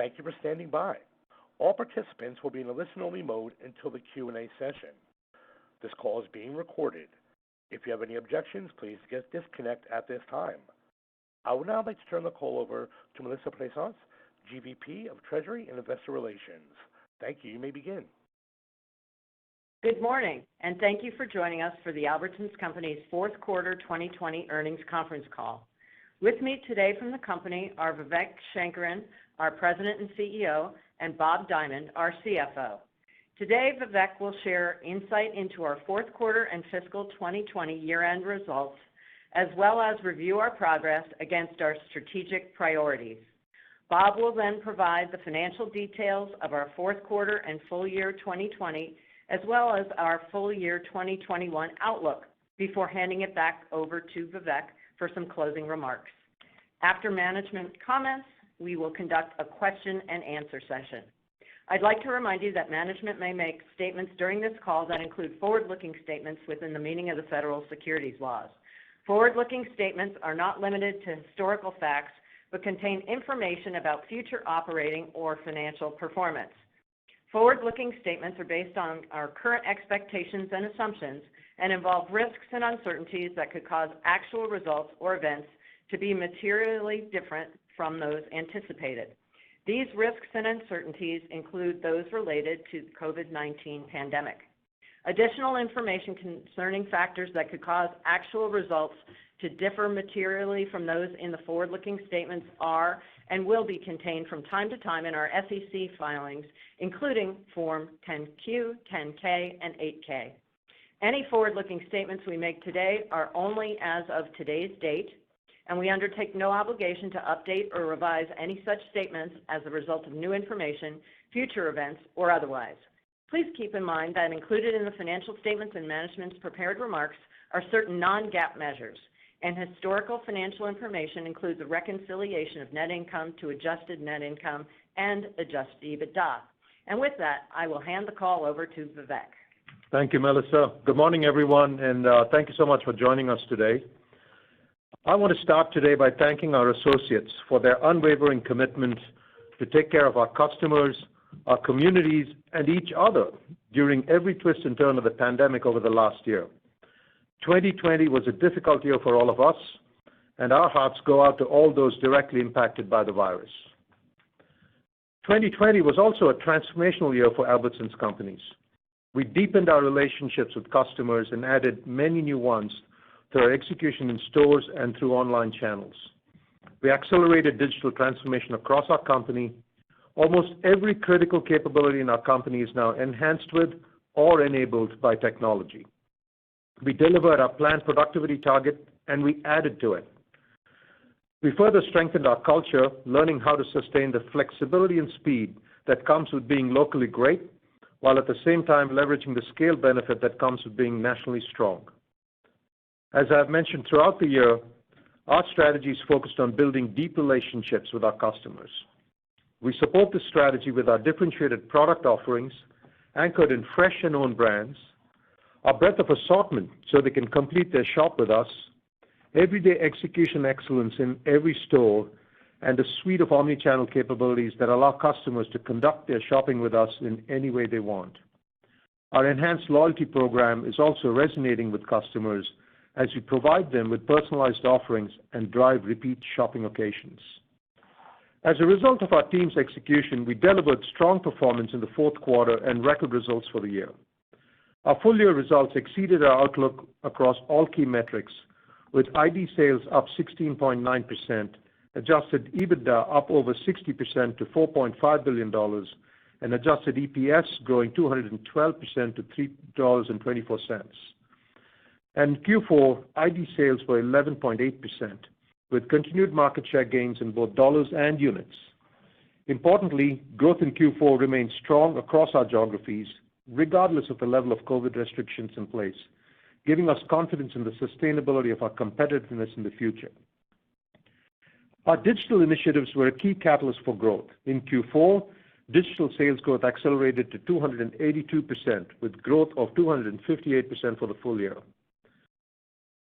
thank you for standing by. All participants will be in a listen-only mode until the Q&A session. This call is being recorded. If you have any objections, please disconnect at this time. I would now like to turn the call over to Melissa Plaisance, GVP of Treasury and Investor Relations. Thank you. You may begin. Good morning, and thank you for joining us for the Albertsons Company's fourth quarter 2020 earnings conference call. With me today from the company are Vivek Sankaran, our President and CEO, and Bob Diamond, our CFO. Today, Vivek will share insight into our fourth quarter and fiscal 2020 year-end results, as well as review our progress against our strategic priorities. Bob will then provide the financial details of our fourth quarter and full year 2020, as well as our full year 2021 outlook, before handing it back over to Vivek for some closing remarks. After management comments, we will conduct a question and answer session. I'd like to remind you that management may make statements during this call that include forward-looking statements within the meaning of the federal securities laws. Forward-looking statements are not limited to historical facts, but contain information about future operating or financial performance. Forward-looking statements are based on our current expectations and assumptions and involve risks and uncertainties that could cause actual results or events to be materially different from those anticipated. These risks and uncertainties include those related to the COVID-19 pandemic. Additional information concerning factors that could cause actual results to differ materially from those in the forward-looking statements are and will be contained from time to time in our SEC filings, including Form 10-Q, 10-K, and 8-K. Any forward-looking statements we make today are only as of today's date, and we undertake no obligation to update or revise any such statements as a result of new information, future events, or otherwise. Please keep in mind that included in the financial statements and management's prepared remarks are certain non-GAAP measures, and historical financial information includes a reconciliation of net income to adjusted net income and adjusted EBITDA. And with that, I will hand the call over to Vivek. Thank you, Melissa. Good morning, everyone, and thank you so much for joining us today. I want to start today by thanking our associates for their unwavering commitment to take care of our customers, our communities, and each other during every twist and turn of the pandemic over the last year. 2020 was a difficult year for all of us, and our hearts go out to all those directly impacted by the virus. 2020 was also a transformational year for Albertsons Companies. We deepened our relationships with customers and added many new ones through our execution in stores and through online channels. We accelerated digital transformation across our company. Almost every critical capability in our company is now enhanced with or enabled by technology. We delivered our planned productivity target, and we added to it. We further strengthened our culture, learning how to sustain the flexibility and speed that comes with being locally great, while at the same time leveraging the scale benefit that comes with being nationally strong. As I've mentioned throughout the year, our strategy is focused on building deep relationships with our customers. We support this strategy with our differentiated product offerings, anchored in fresh and owned brands, our breadth of assortment so they can complete their shop with us, everyday execution excellence in every store, and a suite of omni-channel capabilities that allow customers to conduct their shopping with us in any way they want. Our enhanced loyalty program is also resonating with customers as we provide them with personalized offerings and drive repeat shopping occasions. As a result of our team's execution, we delivered strong performance in the fourth quarter and record results for the year. Our full-year results exceeded our outlook across all key metrics, with ID sales up 16.9%, adjusted EBITDA up over 60% to $4.5 billion, and adjusted EPS growing 212% to $3.24. And Q4 ID sales were 11.8%, with continued market share gains in both dollars and units. Importantly, growth in Q4 remains strong across our geographies, regardless of the level of COVID restrictions in place, giving us confidence in the sustainability of our competitiveness in the future. Our digital initiatives were a key catalyst for growth. In Q4, digital sales growth accelerated to 282%, with growth of 258% for the full year.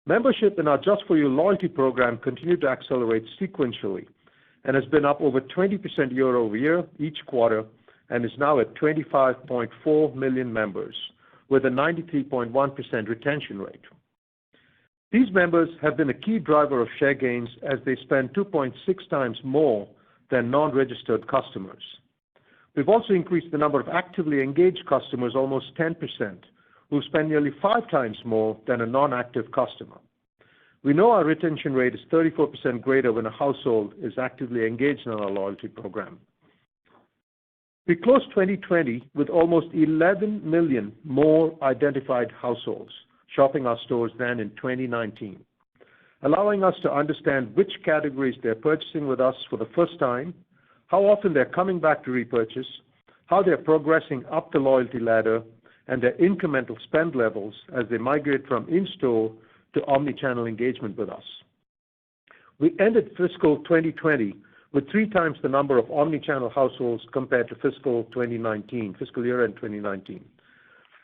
Membership in our Just For You loyalty program continued to accelerate sequentially and has been up over 20% year over year each quarter and is now at 25.4 million members with a 93.1% retention rate. These members have been a key driver of share gains as they spend 2.6 times more than non-registered customers. We've also increased the number of actively engaged customers almost 10%, who spend nearly 5 times more than a non-active customer. We know our retention rate is 34% greater when a household is actively engaged in our loyalty program. We closed 2020 with almost 11 million more identified households shopping our stores than in 2019, allowing us to understand which categories they're purchasing with us for the first time, how often they're coming back to repurchase, how they're progressing up the loyalty ladder, and their incremental spend levels as they migrate from in-store to omni-channel engagement with us. We ended fiscal 2020 with 3 times the number of omni-channel households compared to fiscal year-end 2019.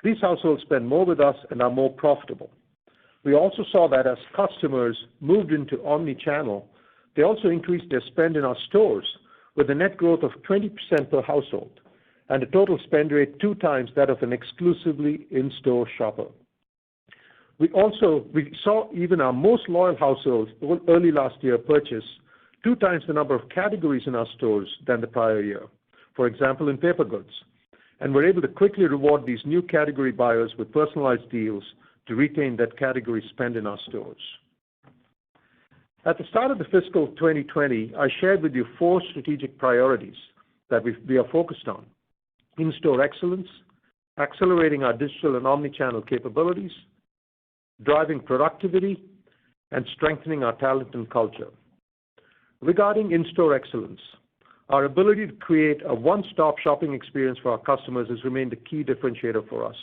These households spend more with us and are more profitable. We also saw that as customers moved into omni-channel, they also increased their spend in our stores with a net growth of 20% per household and a total spend rate 2 times that of an exclusively in-store shopper. We saw even our most loyal households early last year purchase 2 times the number of categories in our stores than the prior year, for example, in paper goods. And we're able to quickly reward these new category buyers with personalized deals to retain that category spend in our stores. At the start of the fiscal 2020, I shared with you 4 strategic priorities that we are focused on: in-store excellence, accelerating our digital and omni-channel capabilities, driving productivity, and strengthening our talent and culture. Regarding in-store excellence, our ability to create a one-stop shopping experience for our customers has remained a key differentiator for us,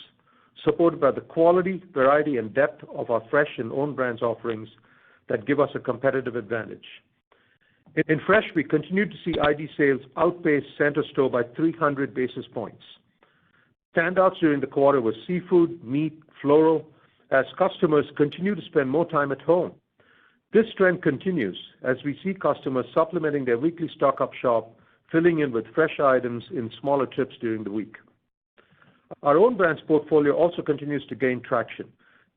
supported by the quality, variety, and depth of our fresh and own brands offerings that give us a competitive advantage. In fresh, we continue to see ID sales outpace center store by 300 basis points. Standouts during the quarter were seafood, meat, floral, as customers continue to spend more time at home. This trend continues as we see customers supplementing their weekly stock-up shop, filling in with fresh items in smaller trips during the week. Our own brands portfolio also continues to gain traction,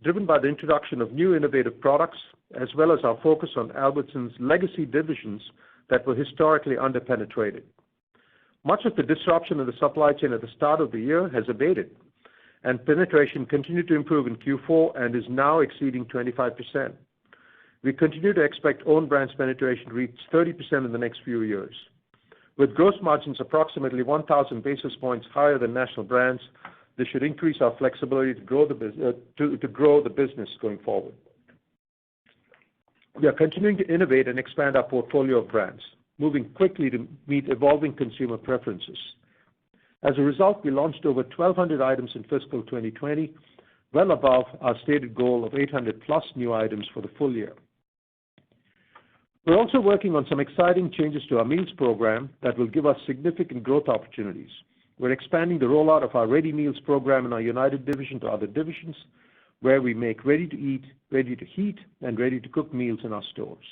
driven by the introduction of new innovative products, as well as our focus on Albertsons' legacy divisions that were historically underpenetrated. Much of the disruption in the supply chain at the start of the year has abated, and penetration continued to improve in Q4 and is now exceeding 25%. We continue to expect own brands penetration to reach 30% in the next few years. With gross margins approximately 1,000 basis points higher than national brands, this should increase our flexibility to grow the business going forward. We are continuing to innovate and expand our portfolio of brands, moving quickly to meet evolving consumer preferences. As a result, we launched over 1,200 items in fiscal 2020, well above our stated goal of 800-plus new items for the full year. We're also working on some exciting changes to our meals program that will give us significant growth opportunities. We're expanding the rollout of our Ready Meals program in our United division to other divisions, where we make ready-to-eat, ready-to-heat, and ready-to-cook meals in our stores.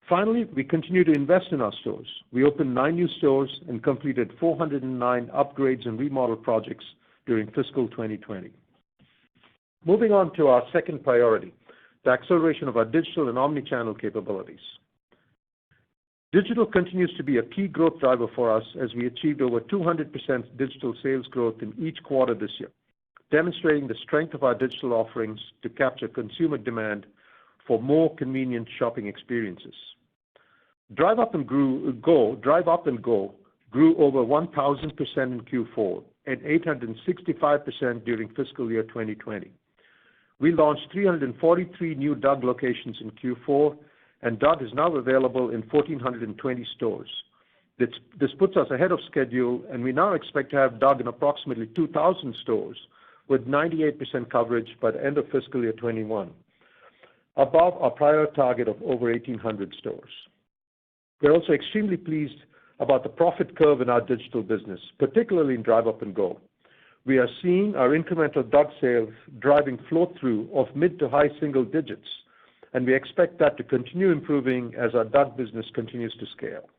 Finally, we continue to invest in our stores. We opened 9 new stores and completed 409 upgrades and remodel projects during fiscal 2020. Moving on to our second priority, the acceleration of our digital and omni-channel capabilities. Digital continues to be a key growth driver for us as we achieved over 200% digital sales growth in each quarter this year, demonstrating the strength of our digital offerings to capture consumer demand for more convenient shopping experiences. Drive Up and Go grew over 1,000% in Q4 and 865% during fiscal year 2020. We launched 343 new DUG locations in Q4, and DUG is now available in 1,420 stores. This puts us ahead of schedule, and we now expect to have DUG in approximately 2,000 stores with 98% coverage by the end of fiscal year 21, above our prior target of over 1,800 stores. We're also extremely pleased about the profit curve in our digital business, particularly in Drive Up and Go. We are seeing our incremental DUG sales driving flow-through of mid to high single digits, and we expect that to continue improving as our DUG business continues to scale.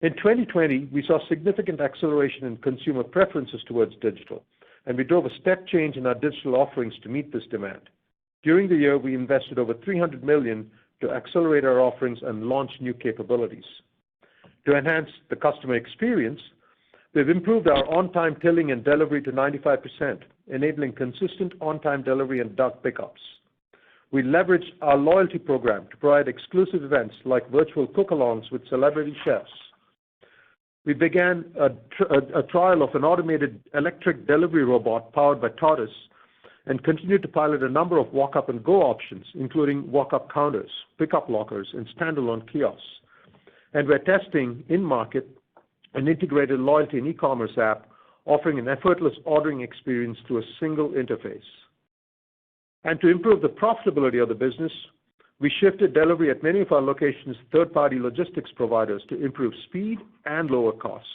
In 2020, we saw significant acceleration in consumer preferences towards digital, and we drove a step change in our digital offerings to meet this demand. During the year, we invested over $300 million to accelerate our offerings and launch new capabilities. To enhance the customer experience, we've improved our on-time tilling and delivery to 95%, enabling consistent on-time delivery and DUG pickups. We leveraged our loyalty program to provide exclusive events like virtual cook-alongs with celebrity chefs. We began a trial of an automated electric delivery robot powered by Tortoise and continued to pilot a number of walk-up and go options, including walk-up counters, pickup lockers, and standalone kiosks. And we're testing in-market an integrated loyalty and e-commerce app offering an effortless ordering experience through a single interface. And to improve the profitability of the business, we shifted delivery at many of our locations to third-party logistics providers to improve speed and lower costs.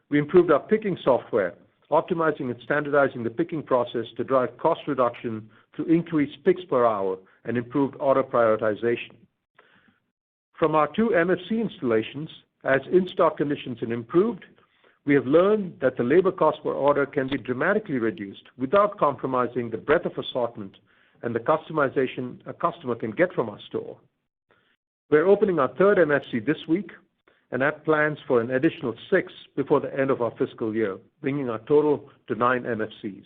We improved our picking software, optimizing and standardizing the picking process to drive cost reduction through increased picks per hour and improved order prioritization. From our 2 MFC installations, as in-stock conditions have improved, we have learned that the labor cost per order can be dramatically reduced without compromising the breadth of assortment and the customization a customer can get from our store. We're opening our 3rd MFC this week and have plans for an additional 6 before the end of our fiscal year, bringing our total to 9 MFCs.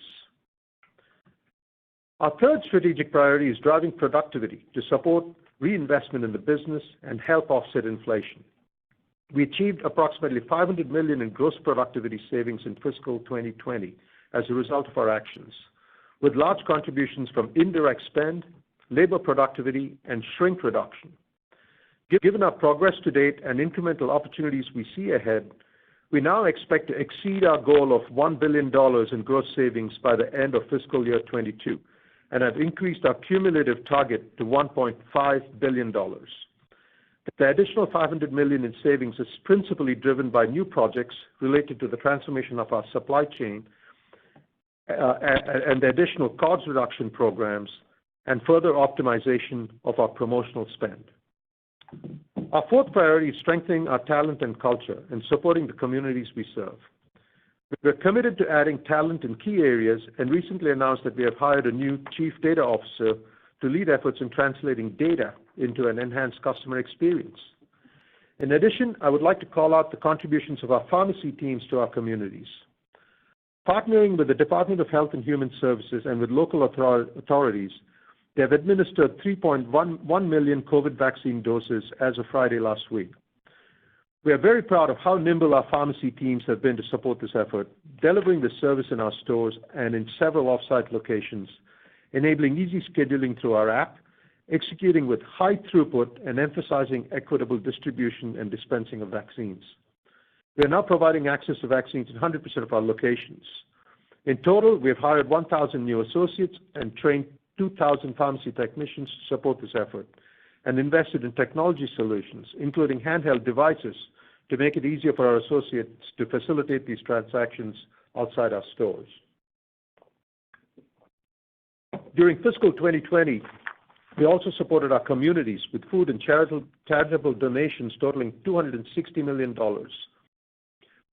Our 3rd strategic priority is driving productivity to support reinvestment in the business and help offset inflation. We achieved approximately $500 million in gross productivity savings in fiscal 2020 as a result of our actions, with large contributions from indirect spend, labor productivity, and shrink reduction. Given our progress to date and incremental opportunities we see ahead, we now expect to exceed our goal of $1 billion in gross savings by the end of fiscal year 22 and have increased our cumulative target to $1.5 billion. The additional $500 million in savings is principally driven by new projects related to the transformation of our supply chain and the additional cost reduction programs and further optimization of our promotional spend. Our 4th priority is strengthening our talent and culture and supporting the communities we serve. We're committed to adding talent in key areas and recently announced that we have hired a new Chief Data Officer to lead efforts in translating data into an enhanced customer experience. In addition, I would like to call out the contributions of our pharmacy teams to our communities. Partnering with the Department of Health and Human Services and with local authorities, they have administered 3.1 million COVID vaccine doses as of Friday last week. We are very proud of how nimble our pharmacy teams have been to support this effort, delivering the service in our stores and in several off-site locations, enabling easy scheduling through our app, executing with high throughput, and emphasizing equitable distribution and dispensing of vaccines. We are now providing access to vaccines in 100% of our locations. In total, we have hired 1,000 new associates and trained 2,000 pharmacy technicians to support this effort and invested in technology solutions, including handheld devices, to make it easier for our associates to facilitate these transactions outside our stores. During fiscal 2020, we also supported our communities with food and charitable donations totaling $260 million.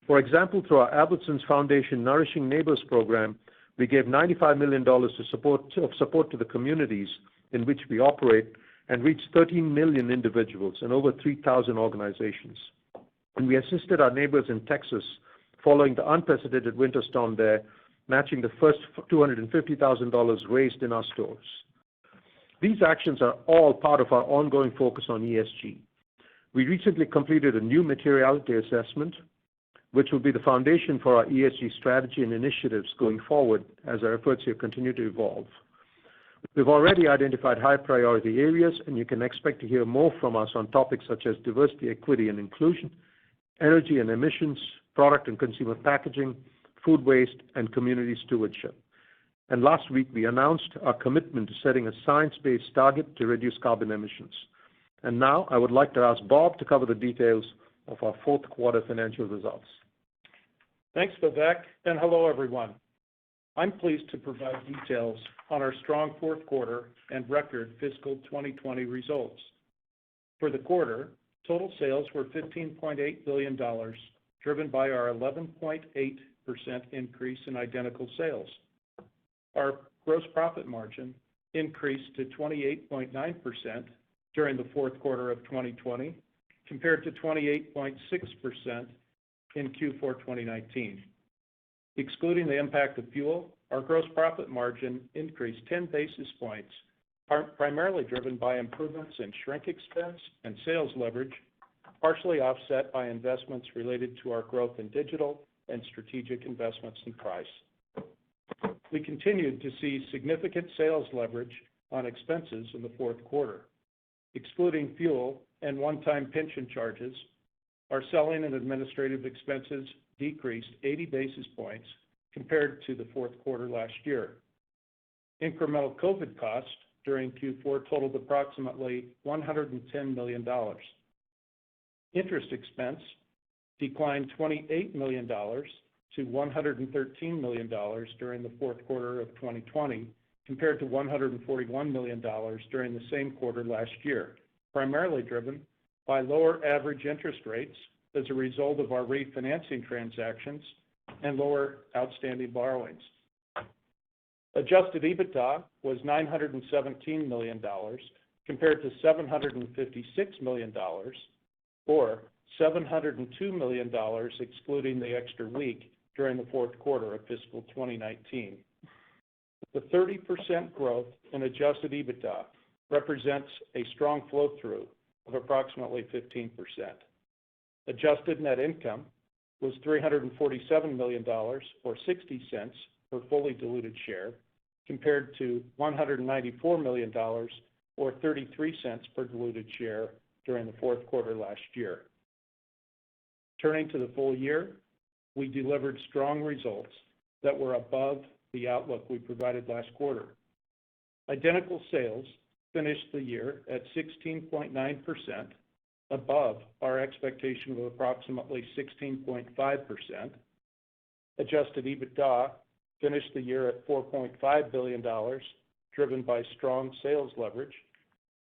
For example, through our Albertsons Foundation Nourishing Neighbors program, we gave $95 million of support to the communities in which we operate and reached 13 million individuals and over 3,000 organizations. And we assisted our neighbors in Texas following the unprecedented winter storm there, matching the first $250,000 raised in our stores. These actions are all part of our ongoing focus on ESG. We recently completed a new materiality assessment, which will be the foundation for our ESG strategy and initiatives going forward as our efforts here continue to evolve. We've already identified high priority areas, and you can expect to hear more from us on topics such as diversity, equity, and inclusion, energy and emissions, product and consumer packaging, food waste, and community stewardship. And last week, we announced our commitment to setting a science-based target to reduce carbon emissions. And now I would like to ask Bob to cover the details of our fourth quarter financial results. Thanks, Vivek, and hello, everyone. I'm pleased to provide details on our strong fourth quarter and record fiscal 2020 results. For the quarter, total sales were $15.8 billion, driven by our 11.8% increase in identical sales. Our gross profit margin increased to 28.9% during the fourth quarter of 2020, compared to 28.6% in Q4 2019. Excluding the impact of fuel, our gross profit margin increased 10 basis points, primarily driven by improvements in shrink expense and sales leverage, partially offset by investments related to our growth in digital and strategic investments in price. We continued to see significant sales leverage on expenses in the fourth quarter. Excluding fuel and one-time pension charges, our selling and administrative expenses decreased 80 basis points compared to the fourth quarter last year. Incremental COVID costs during Q4 totaled approximately $110 million. Interest expense declined $28 million to $113 million during the fourth quarter of 2020, compared to $141 million during the same quarter last year, primarily driven by lower average interest rates as a result of our refinancing transactions and lower outstanding borrowings. Adjusted EBITDA was $917 million, compared to $756 million, or $702 million excluding the extra week during the fourth quarter of fiscal 2019. The 30% growth in adjusted EBITDA represents a strong flow-through of approximately 15%. Adjusted net income was $347 million, or 60 cents per fully diluted share, compared to $194 million, or 33 cents per diluted share during the fourth quarter last year. Turning to the full year, we delivered strong results that were above the outlook we provided last quarter. Identical sales finished the year at 16.9%, above our expectation of approximately 16.5%. Adjusted EBITDA finished the year at $4.5 billion, driven by strong sales leverage,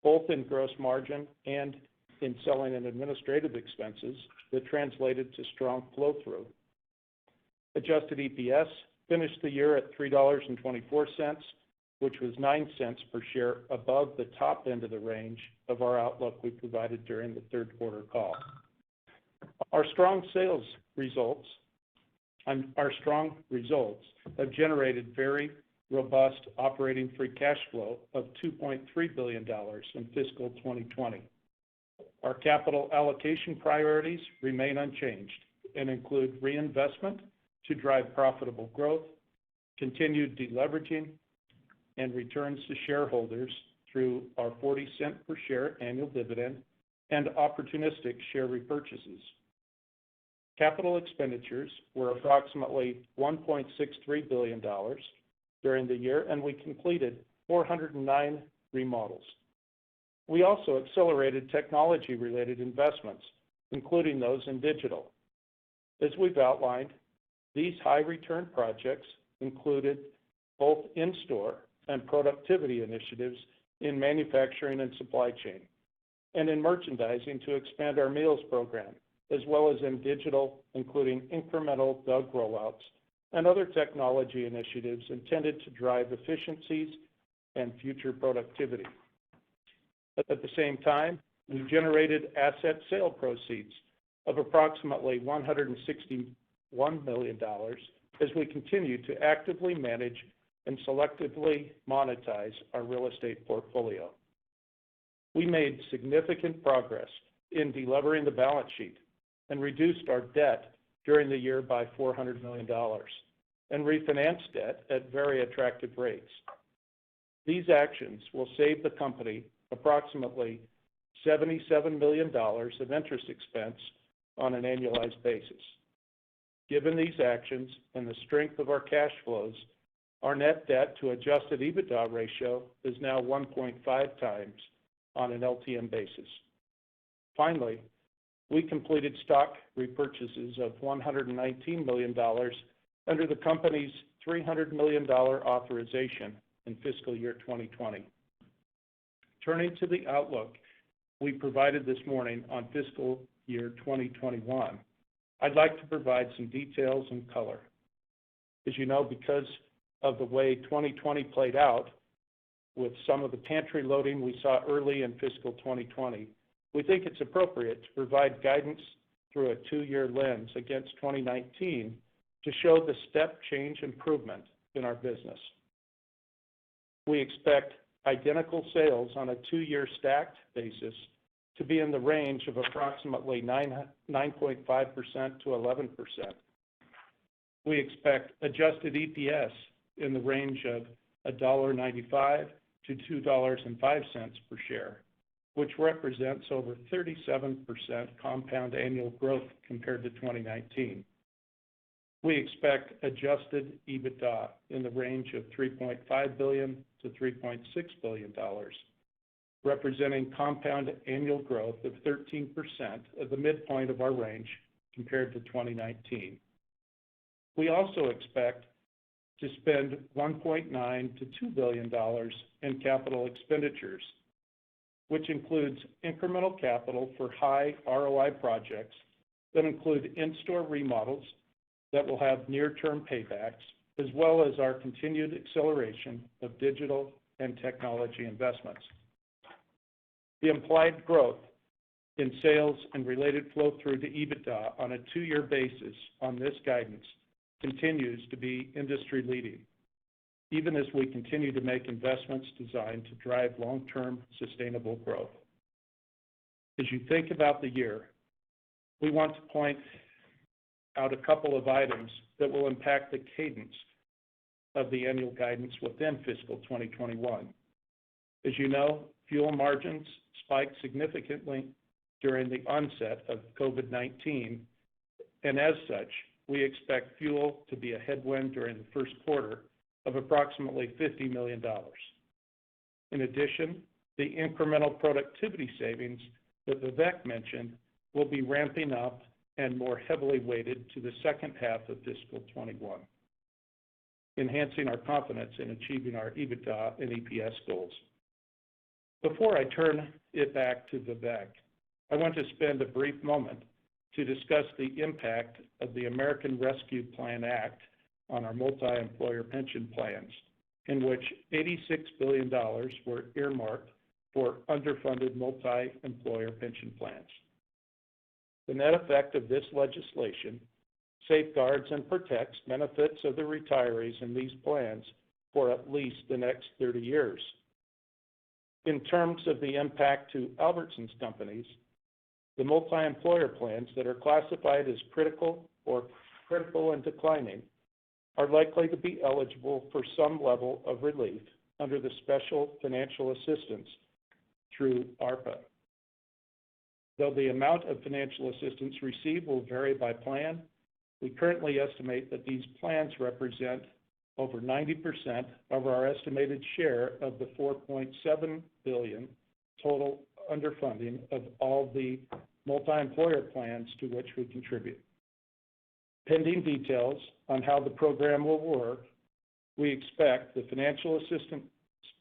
both in gross margin and in selling and administrative expenses that translated to strong flow-through. Adjusted EPS finished the year at $3.24, which was 9 cents per share above the top end of the range of our outlook we provided during the third quarter call. Our strong results have generated very robust operating free cash flow of $2.3 billion in fiscal 2020. Our capital allocation priorities remain unchanged and include reinvestment to drive profitable growth, continued deleveraging, and returns to shareholders through our 40-cent per share annual dividend and opportunistic share repurchases. Capital expenditures were approximately $1.63 billion during the year, and we completed 409 remodels. We also accelerated technology-related investments, including those in digital. As we've outlined, these high-return projects included both in-store and productivity initiatives in manufacturing and supply chain, and in merchandising to expand our meals program, as well as in digital, including incremental DUG rollouts and other technology initiatives intended to drive efficiencies and future productivity. At the same time, we generated asset sale proceeds of approximately $161 million as we continue to actively manage and selectively monetize our real estate portfolio. We made significant progress in delevering the balance sheet and reduced our debt during the year by $400 million and refinanced debt at very attractive rates. These actions will save the company approximately $77 million of interest expense on an annualized basis. Given these actions and the strength of our cash flows, our net debt to adjusted EBITDA ratio is now 1.5 times on an LTM basis. Finally, we completed stock repurchases of $119 million under the company's $300 million authorization in fiscal year 2020. Turning to the outlook we provided this morning on fiscal year 2021, I'd like to provide some details and color. As you know, because of the way 2020 played out, with some of the pantry loading we saw early in fiscal 2020, we think it's appropriate to provide guidance through a two-year lens against 2019 to show the step change improvement in our business. We expect identical sales on a two-year stacked basis to be in the range of approximately 9.5% to 11%. We expect adjusted EPS in the range of $1.95 to $2.05 per share, which represents over 37% compound annual growth compared to 2019. We expect adjusted EBITDA in the range of $3.5 billion to $3.6 billion, representing compound annual growth of 13% at the midpoint of our range compared to 2019. We also expect to spend $1.9 to $2 billion in capital expenditures, which includes incremental capital for high ROI projects that include in-store remodels that will have near-term paybacks, as well as our continued acceleration of digital and technology investments. The implied growth in sales and related flow-through to EBITDA on a two-year basis on this guidance continues to be industry-leading, even as we continue to make investments designed to drive long-term sustainable growth. As you think about the year, we want to point out a couple of items that will impact the cadence of the annual guidance within fiscal 2021. As you know, fuel margins spiked significantly during the onset of COVID-19, and as such, we expect fuel to be a headwind during the first quarter of approximately $50 million. In addition, the incremental productivity savings that Vivek mentioned will be ramping up and more heavily weighted to the second half of fiscal 21, enhancing our confidence in achieving our EBITDA and EPS goals. Before I turn it back to Vivek, I want to spend a brief moment to discuss the impact of the American Rescue Plan Act on our multi-employer pension plans, in which $86 billion were earmarked for underfunded multi-employer pension plans. The net effect of this legislation safeguards and protects benefits of the retirees in these plans for at least the next 30 years. In terms of the impact to Albertsons companies, the multi-employer plans that are classified as critical or critical and declining are likely to be eligible for some level of relief under the special financial assistance through ARPA. Though the amount of financial assistance received will vary by plan, we currently estimate that these plans represent over 90% of our estimated share of the $4.7 billion total underfunding of all the multi-employer plans to which we contribute. Pending details on how the program will work, we expect the financial assistance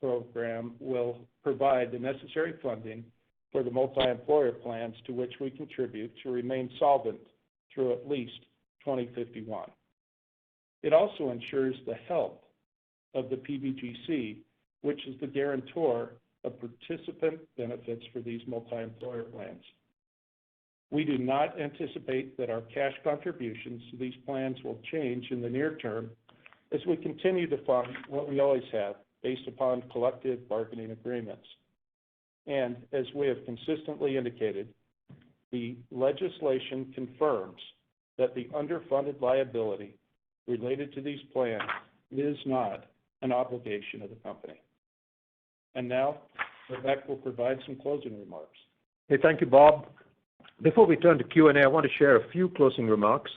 program will provide the necessary funding for the multi-employer plans to which we contribute to remain solvent through at least 2051. It also ensures the health of the PBGC, which is the guarantor of participant benefits for these multi-employer plans. We do not anticipate that our cash contributions to these plans will change in the near term as we continue to fund what we always have based upon collective bargaining agreements. And as we have consistently indicated, the legislation confirms that the underfunded liability related to these plans is not an obligation of the company. And now, Vivek will provide some closing remarks. Hey, thank you, Bob. Before we turn to Q&A, I want to share a few closing remarks.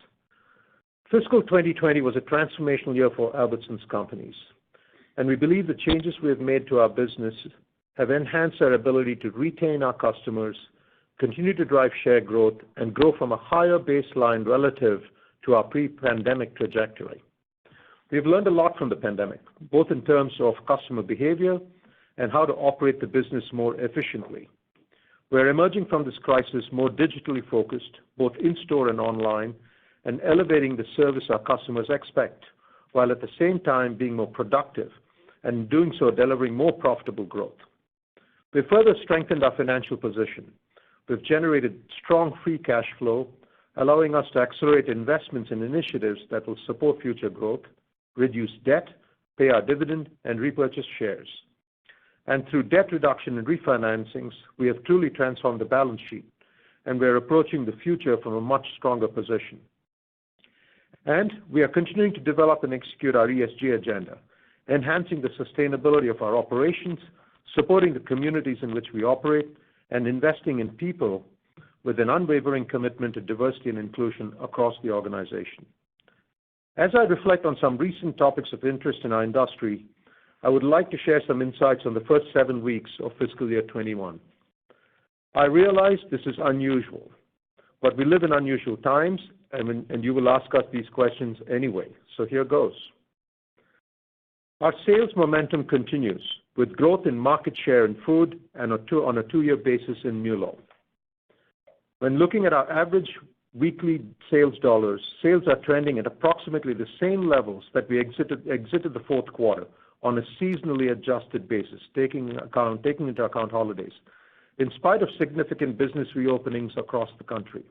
Fiscal 2020 was a transformational year for Albertsons companies, and we believe the changes we have made to our business have enhanced our ability to retain our customers, continue to drive share growth, and grow from a higher baseline relative to our pre-pandemic trajectory. We've learned a lot from the pandemic, both in terms of customer behavior and how to operate the business more efficiently. We're emerging from this crisis more digitally focused, both in-store and online, and elevating the service our customers expect, while at the same time being more productive and in doing so delivering more profitable growth. We've further strengthened our financial position. We've generated strong free cash flow, allowing us to accelerate investments in initiatives that will support future growth, reduce debt, pay our dividend, and repurchase shares. And through debt reduction and refinancings, we have truly transformed the balance sheet, and we're approaching the future from a much stronger position. And we are continuing to develop and execute our ESG agenda, enhancing the sustainability of our operations, supporting the communities in which we operate, and investing in people with an unwavering commitment to diversity and inclusion across the organization. As I reflect on some recent topics of interest in our industry, I would like to share some insights on the first 7 weeks of fiscal year 21. I realize this is unusual, but we live in unusual times, and you will ask us these questions anyway, so here goes. Our sales momentum continues, with growth in market share in food and on a two-year basis in MULO. When looking at our average weekly sales dollars, sales are trending at approximately the same levels that we exited the fourth quarter on a seasonally adjusted basis, taking into account holidays, in spite of significant business reopenings across the country.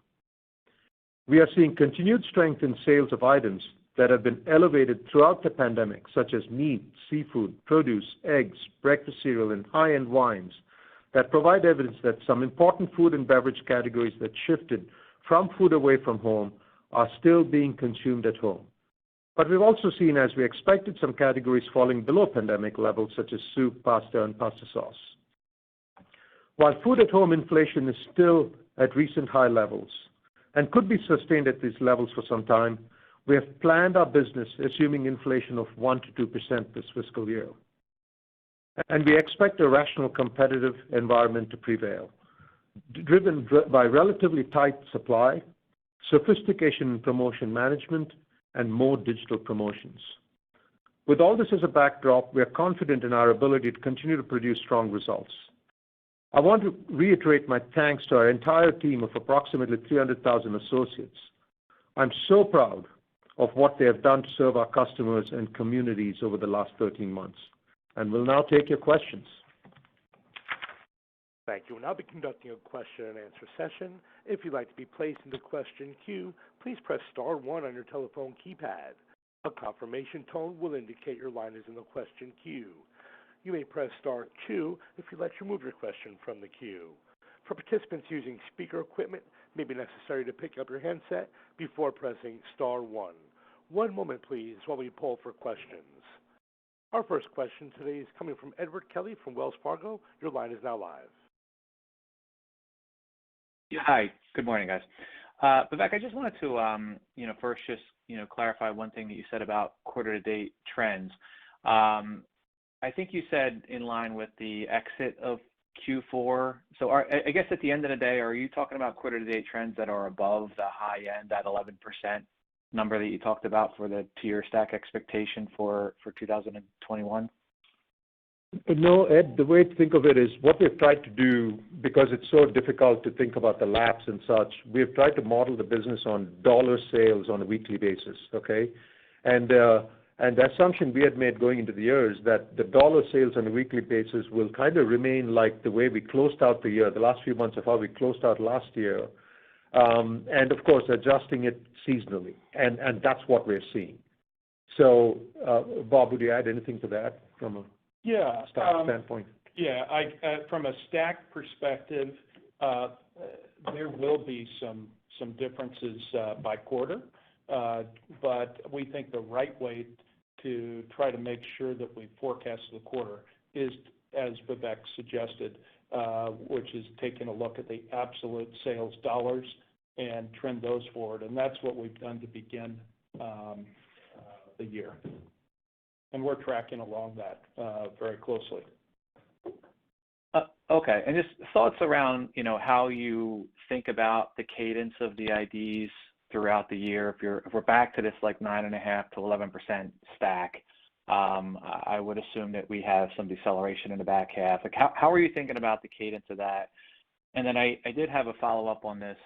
We are seeing continued strength in sales of items that have been elevated throughout the pandemic, such as meat, seafood, produce, eggs, breakfast cereal, and high-end wines, that provide evidence that some important food and beverage categories that shifted from food away from home are still being consumed at home. But we've also seen, as we expected, some categories falling below pandemic levels, such as soup, pasta, and pasta sauce. While food at home inflation is still at recent high levels and could be sustained at these levels for some time, we have planned our business assuming inflation of 1 to 2% this fiscal year. And we expect a rational competitive environment to prevail, driven by relatively tight supply, sophistication in promotion management, and more digital promotions. With all this as a backdrop, we are confident in our ability to continue to produce strong results. I want to reiterate my thanks to our entire team of approximately 300,000 associates. I'm so proud of what they have done to serve our customers and communities over the last 13 months. And we'll now take your questions. Thank you. We'll now be conducting a question and answer session. If you'd like to be placed in the question queue, please press star 1 on your telephone keypad. A confirmation tone will indicate your line is in the question queue. You may press star 2 if you'd like to remove your question from the queue. For participants using speaker equipment, it may be necessary to pick up your handset before pressing star 1. One moment, please, while we poll for questions. Our first question today is coming from Edward Kelly from Wells Fargo. Your line is now live. Yeah, hi. Good morning, guys. Vivek, I just wanted to, first just, clarify one thing that you said about quarter-to-date trends. I think you said in line with the exit of Q4. So I guess at the end of the day, are you talking about quarter-to-date trends that are above the high end, that 11% number that you talked about for the tier stack expectation for 2021? No, Ed, the way to think of it is what we've tried to do, because it's so difficult to think about the laps and such, we've tried to model the business on dollar sales on a weekly basis, okay? And the assumption we had made going into the year is that the dollar sales on a weekly basis will kind of remain like the way we closed out the year, the last few months of how we closed out last year, and of course adjusting it seasonally, and that's what we're seeing. So, Bob, would you add anything to that from a stack standpoint? Yeah, from a stack perspective, there will be some differences by quarter, but we think the right way to try to make sure that we forecast the quarter is, as Vivek suggested, which is taking a look at the absolute sales dollars and trend those forward, and that's what we've done to begin the year. And we're tracking along that very closely. Okay, and just thoughts around, how you think about the cadence of the IDs throughout the year, if we're back to this like 9.5 to 11% stack, I would assume that we have some deceleration in the back half. Like, how are you thinking about the cadence of that? And then I did have a follow-up on this,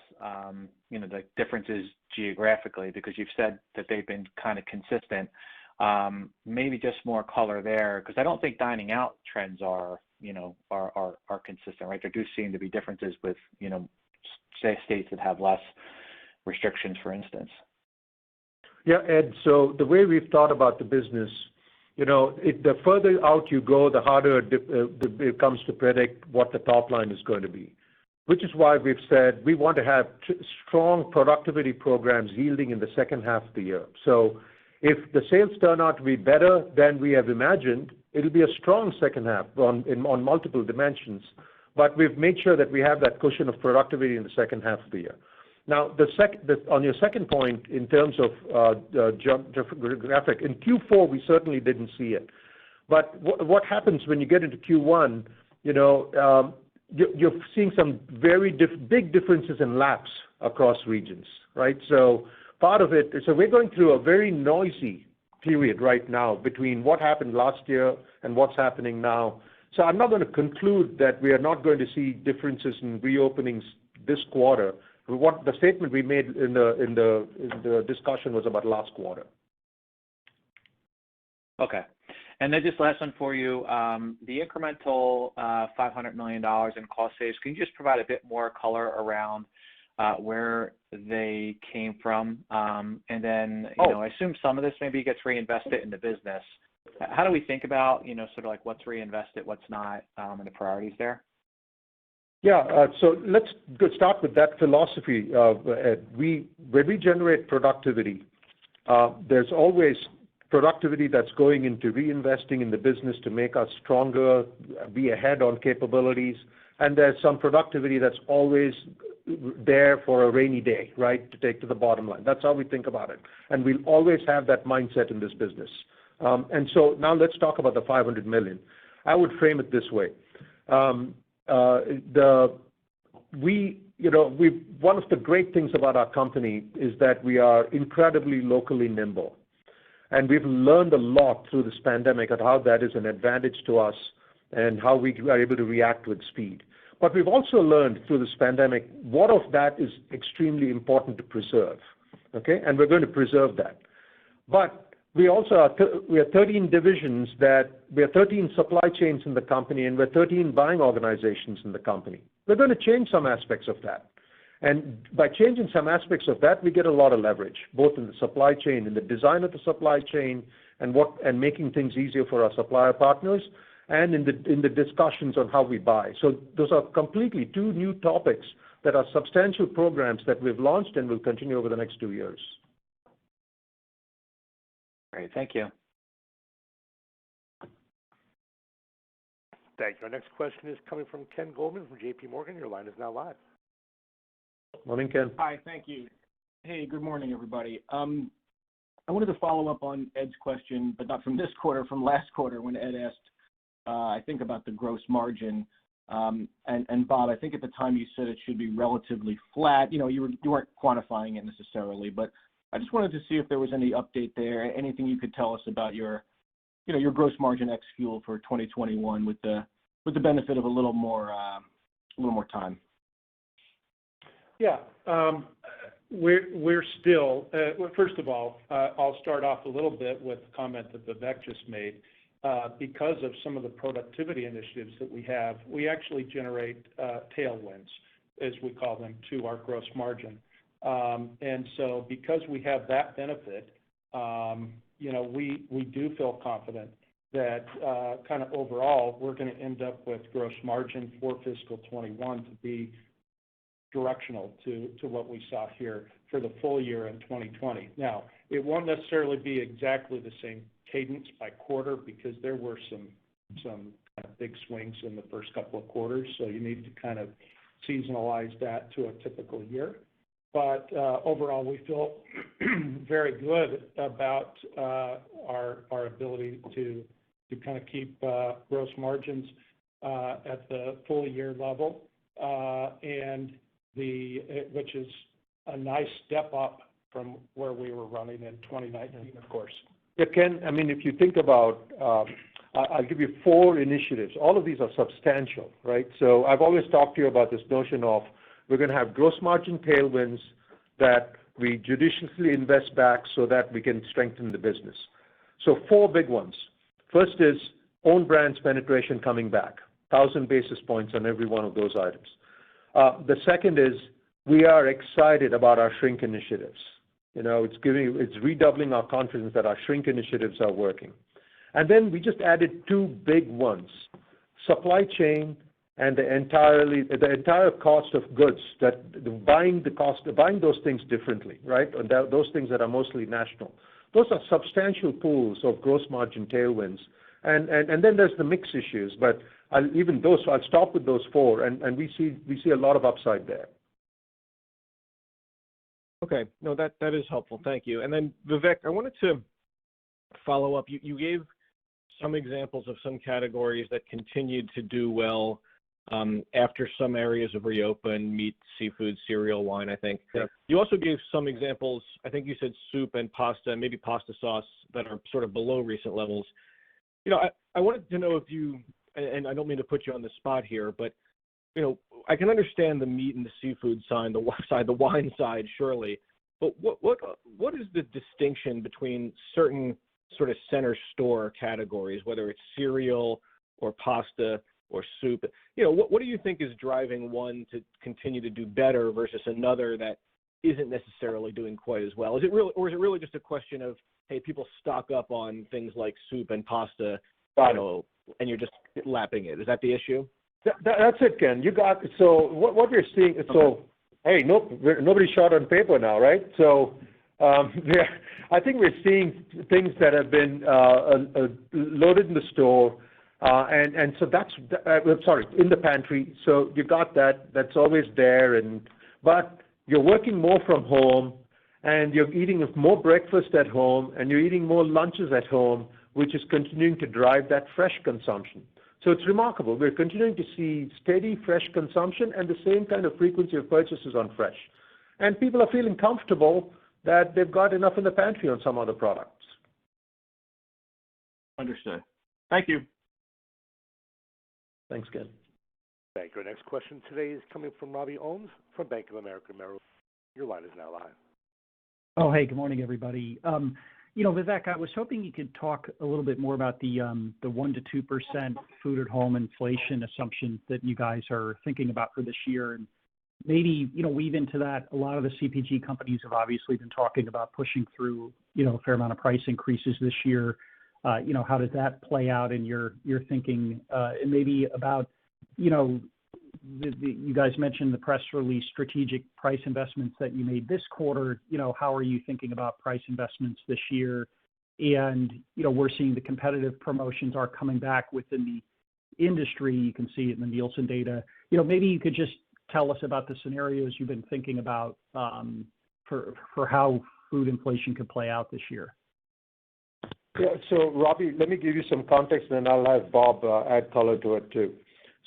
the differences geographically, because you've said that they've been kind of consistent. Maybe just more color there, because I don't think dining out trends are consistent, right? There do seem to be differences with, say, states that have less restrictions, for instance. Yeah, Ed, so the way we've thought about the business, the further out you go, the harder it becomes to predict what the top line is going to be, which is why we've said we want to have strong productivity programs yielding in the second half of the year. So if the sales turn out to be better than we have imagined, it'll be a strong second half on multiple dimensions. But we've made sure that we have that cushion of productivity in the second half of the year. Now, on your second point, in terms of geographic, in Q4 we certainly didn't see it. But what happens when you get into Q1, you're seeing some very big differences in laps across regions, right? So part of it, so we're going through a very noisy period right now between what happened last year and what's happening now. So I'm not going to conclude that we are not going to see differences in reopenings this quarter. What the statement we made in the discussion was about last quarter. Okay. And then just last one for you, the incremental $500 million in cost saves, can you just provide a bit more color around where they came from? And then, I assume some of this maybe gets reinvested in the business. How do we think about, sort of like what's reinvested, what's not, and the priorities there? Yeah, so let's start with that philosophy. Ed. When we generate productivity, there's always productivity that's going into reinvesting in the business to make us stronger, be ahead on capabilities, and there's some productivity that's always there for a rainy day, right, to take to the bottom line. That's how we think about it, and we'll always have that mindset in this business. And so now let's talk about the $500 million. I would frame it this way. One of the great things about our company is that we are incredibly locally nimble. And we've learned a lot through this pandemic at how that is an advantage to us and how we are able to react with speed. But we've also learned through this pandemic what of that is extremely important to preserve, okay? And we're going to preserve that. But we also we are 13 divisions we are 13 supply chains in the company, and we're 13 buying organizations in the company. We're going to change some aspects of that. And by changing some aspects of that, we get a lot of leverage, both in the supply chain, in the design of the supply chain, and making things easier for our supplier partners, and in the discussions on how we buy. So those are completely two new topics that are substantial programs that we've launched and will continue over the next 2 years. Great, thank you. Thank you. Our next question is coming from Ken Goldman from J.P. Morgan. Your line is now live. Morning, Ken. Hi, thank you. Hey, good morning, everybody. I wanted to follow up on Ed's question, but not from this quarter, from last quarter when Ed asked, I think, about the gross margin. And Bob, I think at the time you said it should be relatively flat. You weren't quantifying it necessarily, but I just wanted to see if there was any update there, anything you could tell us about your gross margin ex fuel for 2021 with the benefit of a little more time. Yeah, we're still. First of all, I'll start off a little bit with the comment that Vivek just made. Because of some of the productivity initiatives that we have, we actually generate tailwinds, as we call them, to our gross margin. And so because we have that benefit, we do feel confident that kind of overall we're going to end up with gross margin for fiscal 21 to be directional to what we saw here for the full year in 2020. Now, it won't necessarily be exactly the same cadence by quarter because there were some kind of big swings in the first couple of quarters, so you need to kind of seasonalize that to a typical year. But overall, we feel very good about our ability to kind of keep gross margins at the full year level, which is a nice step up from where we were running in 2019, of course. Yeah, Ken, I mean, if you think about, I'll give you 4 initiatives. All of these are substantial, right? So I've always talked to you about this notion of we're going to have gross margin tailwinds that we judiciously invest back so that we can strengthen the business. So 4 big ones. First is own brands penetration coming back, 1,000 basis points on every one of those items. The second is we are excited about our shrink initiatives. You know, it's redoubling our confidence that our shrink initiatives are working. And then we just added 2 big ones, supply chain and the entire cost of goods, buying those things differently, right? And those things that are mostly national. Those are substantial pools of gross margin tailwinds. And then there's the mix issues, but I'll stop with those 4, and we see a lot of upside there. Okay. No, that is helpful. Thank you. And then, Vivek, I wanted to follow up. You gave some examples of some categories that continued to do well after some areas have reopened, meat, seafood, cereal, wine, I think. Yeah. You also gave some examples, I think you said soup and pasta, maybe pasta sauce, that are sort of below recent levels. You know, I wanted to know if you, and I don't mean to put you on the spot here, but, you know, I can understand the meat and the seafood side, the wine side, surely. But what is the distinction between certain sort of center store categories, whether it's cereal or pasta or soup? You know, what do you think is driving one to continue to do better versus another that isn't necessarily doing quite as well? Is it really just a question of, hey, people stock up on things like soup and pasta, and you're just lapping it? Is that the issue? That's it, Ken. You got it. So what we're seeing. So hey, nobody's short on paper now, right? So I think we're seeing things that have been loaded in the store, and so that's in the pantry. So you got that. That's always there, but you're working more from home, and you're eating more breakfast at home, and you're eating more lunches at home, which is continuing to drive that fresh consumption. So it's remarkable. We're continuing to see steady fresh consumption and the same kind of frequency of purchases on fresh. And people are feeling comfortable that they've got enough in the pantry on some other products. Understood. Thank you. Thanks, Ken. Thank you. Our next question today is coming from Robbie Ohms from Bank of America Merrill Lynch. Your line is now live. Oh, hey, good morning, everybody. You know, Vivek, I was hoping you could talk a little bit more about the 1 to 2% food at home inflation assumptions that you guys are thinking about for this year, and maybe, you know, weave into that. A lot of the CPG companies have obviously been talking about pushing through, you know, a fair amount of price increases this year. You know, how does that play out in your thinking? And maybe about, you know, you guys mentioned the press release strategic price investments that you made this quarter. You know, how are you thinking about price investments this year? And, you know, we're seeing the competitive promotions are coming back within the industry. You can see it in the Nielsen data. You know, maybe you could just tell us about the scenarios you've been thinking about for how food inflation could play out this year. Yeah, so Robbie, let me give you some context, and then I'll have Bob add color to it too.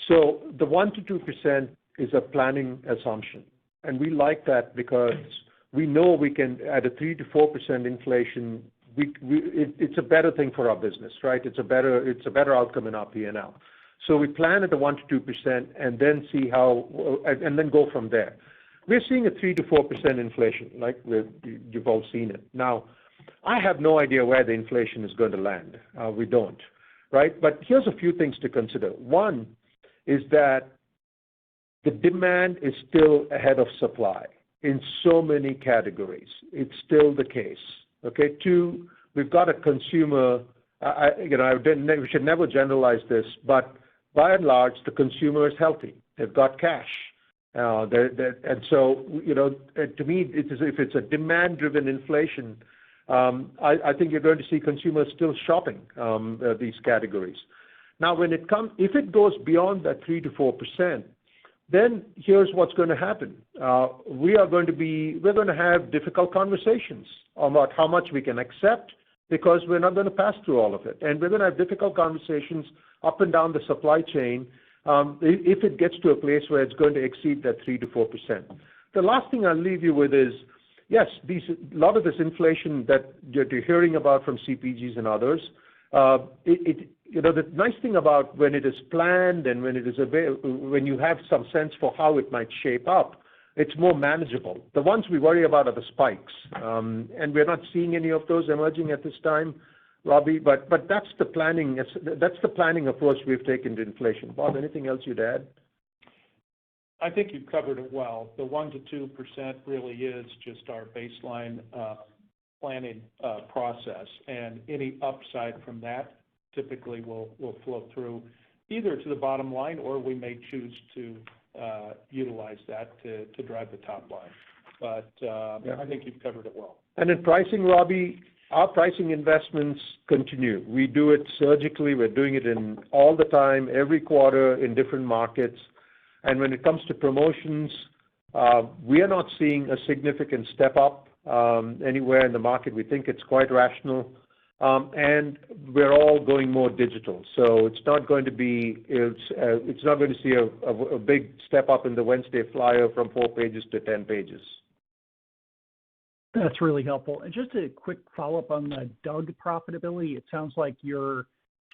So the 1 to 2% is a planning assumption, and we like that because we know we can, at a 3 to 4% inflation, it's a better thing for our business, right? It's a better outcome in our P&L. So we plan at the 1 to 2% and then see how, and then go from there. We're seeing a 3 to 4% inflation, like you've all seen it. Now, I have no idea where the inflation is going to land. We don't, right? But here's a few things to consider. One is that the demand is still ahead of supply in so many categories. It's still the case. Okay. 2, we've got a consumer. We should never generalize this, but by and large, the consumer is healthy. They've got cash. And so, you know, to me, it's as if it's a demand-driven inflation. I think you're going to see consumers still shopping these categories. Now, if it goes beyond that 3 to 4%, then here's what's going to happen. We're going to have difficult conversations about how much we can accept, because we're not going to pass through all of it, and we're going to have difficult conversations up and down the supply chain if it gets to a place where it's going to exceed that 3 to 4%. The last thing I'll leave you with is, yes, a lot of this inflation that you're hearing about from CPGs and others, the nice thing about when it is planned and when it is when you have some sense for how it might shape up, it's more manageable. The ones we worry about are the spikes, and we're not seeing any of those emerging at this time, Robbie. But that's the planning. That's the planning approach we've taken to inflation. Bob, anything else you'd add? I think you've covered it well. The 1 to 2% really is just our baseline planning process, and any upside from that typically will flow through either to the bottom line, or we may choose to utilize that to drive the top line. But I think you've covered it well. And in pricing, Robbie, our pricing investments continue. We do it surgically. We're doing it in all the time, every quarter in different markets. And when it comes to promotions, we are not seeing a significant step up anywhere in the market. We think it's quite rational. And we're all going more digital. So it's not going to see a big step up in the Wednesday flyer from 4 pages to 10 pages. That's really helpful. And just a quick follow-up on the DUG profitability. It sounds like you're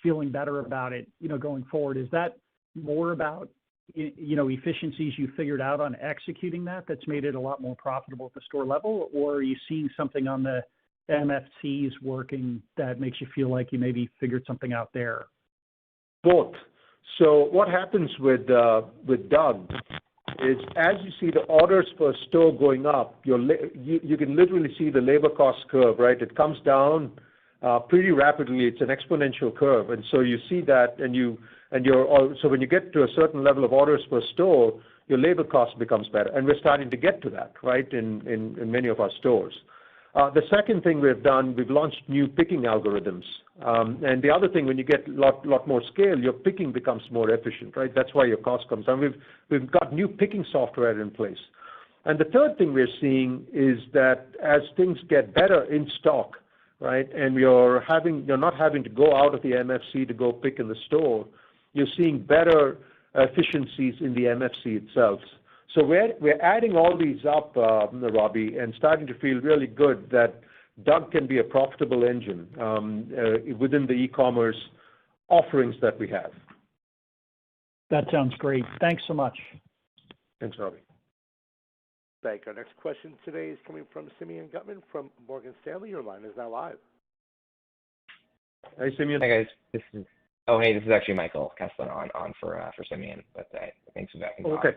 feeling better about it, going forward. Is that more about efficiencies you figured out on executing that's made it a lot more profitable at the store level, or are you seeing something on the MFCs working that makes you feel like you maybe figured something out there? Both. So what happens with DUG is as you see the orders per store going up, you can literally see the labor cost curve, right? It comes down pretty rapidly. It's an exponential curve, and so you see that, so when you get to a certain level of orders per store, your labor cost becomes better, and we're starting to get to that, right, in many of our stores. The second thing we've done, we've launched new picking algorithms, and the other thing, when you get a lot more scale, your picking becomes more efficient, right? That's why your cost comes down. We've got new picking software in place, and the third thing we're seeing is that as things get better in stock, right, and you're not having to go out of the MFC to go pick in the store, you're seeing better efficiencies in the MFC itself. So we're adding all these up, Robbie, and starting to feel really good that DUG can be a profitable engine within the e-commerce offerings that we have. That sounds great. Thanks so much. Thanks, Robbie. Thank you. Our next question today is coming from Simeon Gutman from Morgan Stanley. Your line is now live. Hey, Simeon. Hi, guys. This is actually Michael Kessler on for Simeon, but thanks for that. Okay.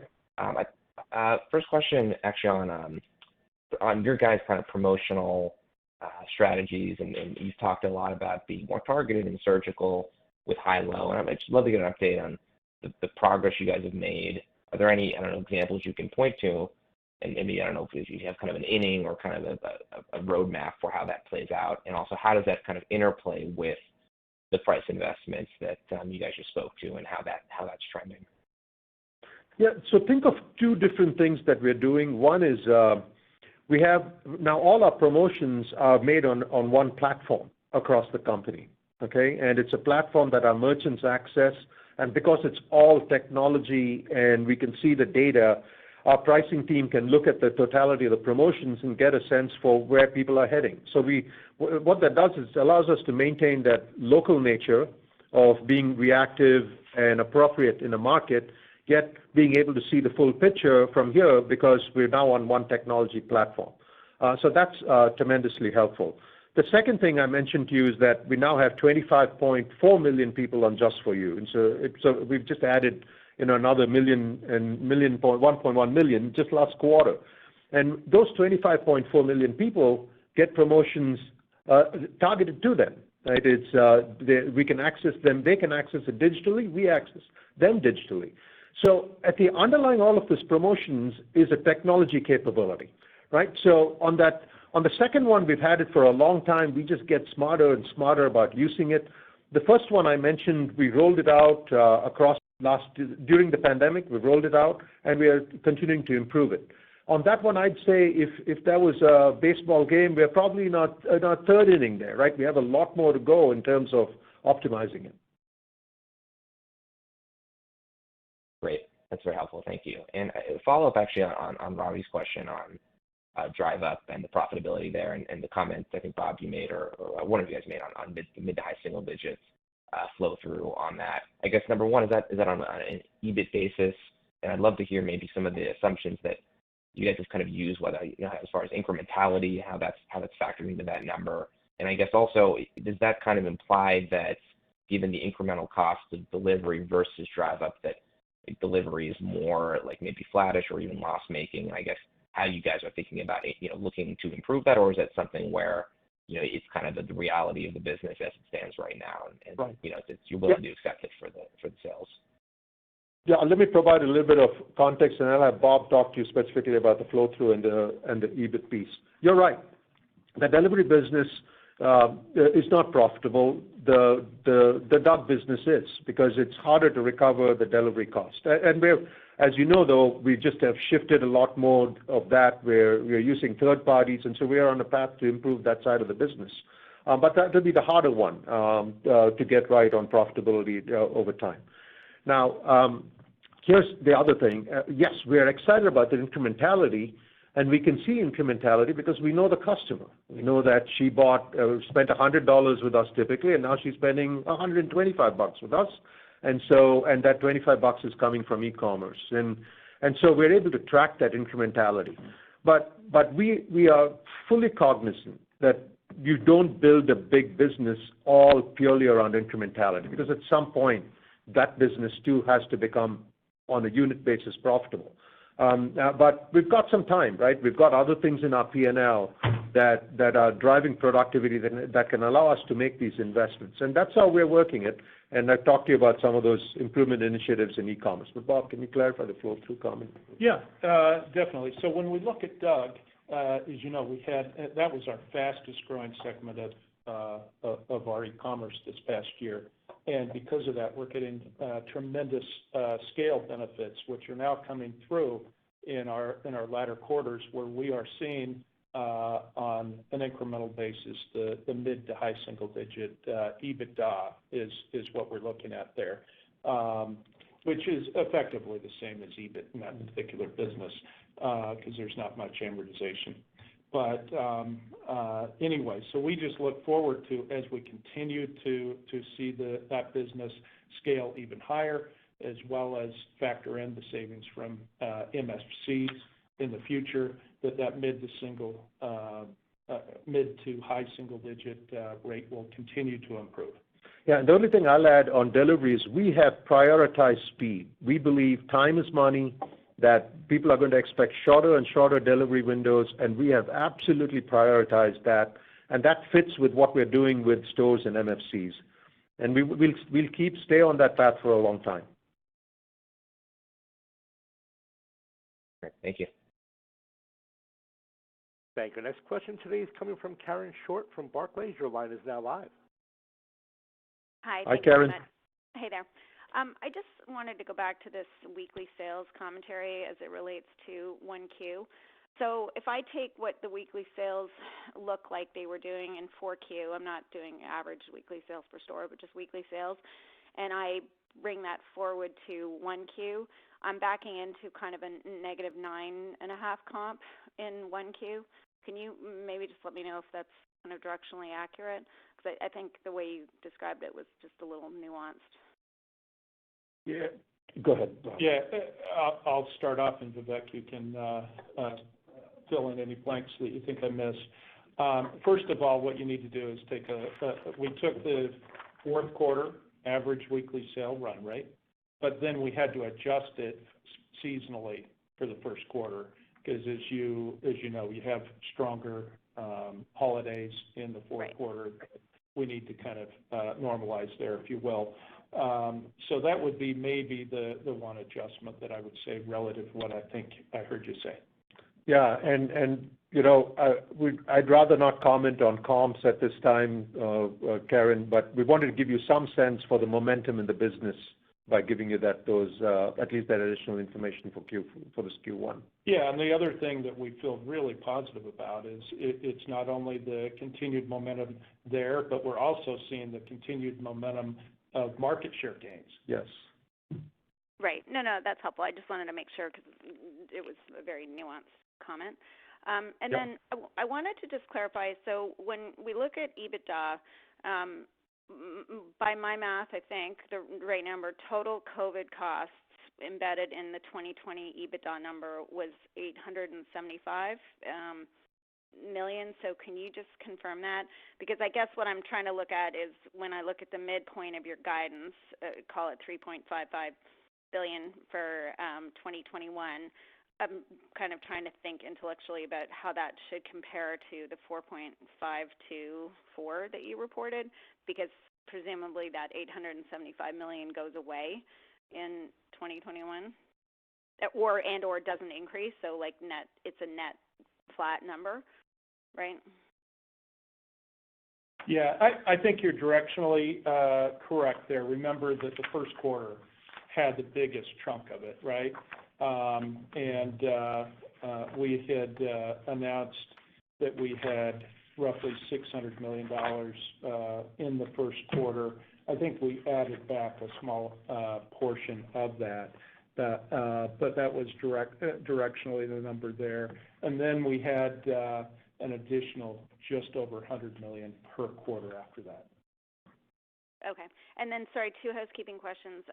First question actually on your guys' kind of promotional strategies, and you've talked a lot about being more targeted and surgical with high-low, and I'd just love to get an update on the progress you guys have made. Are there any, examples you can point to, and maybe, if you have kind of an inning or kind of a roadmap for how that plays out, and also how does that kind of interplay with the price investments that you guys just spoke to and how that's trending? Yeah, so think of two different things that we're doing. One is we have now all our promotions are made on one platform across the company, okay? And it's a platform that our merchants access, and because it's all technology and we can see the data, our pricing team can look at the totality of the promotions and get a sense for where people are heading. So what that does is allows us to maintain that local nature of being reactive and appropriate in a market, yet being able to see the full picture from here because we're now on one technology platform. So that's tremendously helpful. The second thing I mentioned to you is that we now have 25.4 million people on Just For You. And so we've just added another 1.1 million just last quarter. And those 25.4 million people get promotions targeted to them. Right? We can access them. They can access it digitally. We access them digitally. So at the underlying all of this promotions is a technology capability, right? So on the second one, we've had it for a long time. We just get smarter and smarter about using it. The first one I mentioned, we rolled it out during the pandemic. We rolled it out, and we are continuing to improve it. On that one, I'd say if that was a baseball game, we're probably not in our third inning there, right? We have a lot more to go in terms of optimizing it. Great. That's very helpful. Thank you. And a follow-up actually on Robbie's question drive up and the profitability there, and the comments I think Bob you made or one of you guys made on mid to high single digits flow through on that. I guess number one, is that on an EBIT basis? And I'd love to hear maybe some of the assumptions that you guys have kind of used, whether as far as incrementality, how that's factored into that number. And I guess also, does that kind of imply that given the incremental cost of delivery versus drive up, that delivery is more like maybe flattish or even loss making? I guess how you guys are thinking about it, looking to improve that, or is that something where it's kind of the reality of the business as it stands right now, and right. You're willing to accept it for the sales? Yeah, let me provide a little bit of context, and I'll have Bob talk to you specifically about the flow through and the EBIT piece. You're right. The delivery business is not profitable. The DUG business is, because it's harder to recover the delivery cost. And as you know, though, we just have shifted a lot more of that where we're using third parties, and so we are on a path to improve that side of the business. But that will be the harder one to get right on profitability over time. Now, here's the other thing. Yes, we are excited about the incrementality, and we can see incrementality because we know the customer. We know that she spent $100 with us typically, and now she's spending $125 with us. And that $25 is coming from e-commerce. And so we're able to track that incrementality. But we are fully cognizant that you don't build a big business all purely around incrementality, because at some point that business too has to become on a unit basis profitable. But we've got some time, right? We've got other things in our P&L that are driving productivity that can allow us to make these investments. And that's how we're working it. And I've talked to you about some of those improvement initiatives in e-commerce. But Bob, can you clarify the flow-through comment? Yeah, definitely. So when we look at DUG, as you know, that was our fastest growing segment of our e-commerce this past year. And because of that, we're getting tremendous scale benefits, which are now coming through in our latter quarters, where we are seeing on an incremental basis the mid to high single digit EBITDA is what we're looking at there, which is effectively the same as EBIT in that particular business because there's not much amortization. But anyway, so we just look forward to, as we continue to see that business scale even higher, as well as factor in the savings from MFCs in the future, that mid to high single digit rate will continue to improve. Yeah, and the only thing I'll add on delivery is we have prioritized speed. We believe time is money, that people are going to expect shorter and shorter delivery windows, and we have absolutely prioritized that, and that fits with what we're doing with stores and MFCs. And we'll stay on that path for a long time. Great, thank you. Thank you. Next question today is coming from Karen Short from Barclays. Your line is now live. Hi, Karen. Hey there. I just wanted to go back to this weekly sales commentary as it relates to 1Q. So if I take what the weekly sales look like they were doing in 4Q, I'm not doing average weekly sales per store, but just weekly sales, and I bring that forward to 1Q, I'm backing into kind of a negative 9.5 comp in 1Q. Can you maybe just let me know if that's kind of directionally accurate? Because I think the way you described it was just a little nuanced. Yeah. Go ahead. Yeah, I'll start off, and Vivek, you can fill in any blanks that you think I missed. First of all, what you need to do is we took the fourth quarter average weekly sale run rate, but then we had to adjust it seasonally for the first quarter because, as you know, you have stronger holidays in the fourth quarter. We need to kind of normalize there, if you will. So that would be maybe the one adjustment that I would say relative to what I think I heard you say. Yeah, and I'd rather not comment on comps at this time, Karen, but we wanted to give you some sense for the momentum in the business by giving you at least that additional information for this Q1. Yeah, and the other thing that we feel really positive about is it's not only the continued momentum there, but we're also seeing the continued momentum of market share gains. Yes. Right. No, that's helpful. I just wanted to make sure because it was a very nuanced comment. And Yep. then I wanted to just clarify, so when we look at EBITDA, by my math, I think the right number, total COVID costs embedded in the 2020 EBITDA number was $875 million. So can you just confirm that? Because I guess what I'm trying to look at is when I look at the midpoint of your guidance, call it $3.55 billion for 2021, I'm kind of trying to think intellectually about how that should compare to the 4.524 that you reported, because presumably that $875 million goes away in 2021, or doesn't increase. So like net, it's a net flat number, right? Yeah, I think you're directionally correct there. Remember that the first quarter had the biggest chunk of it, right? We had announced that we had roughly $600 million in the first quarter. I think we added back a small portion of that, but that was directionally the number there. And then we had an additional just over $100 million per quarter after that. Okay. And then, sorry, two housekeeping questions.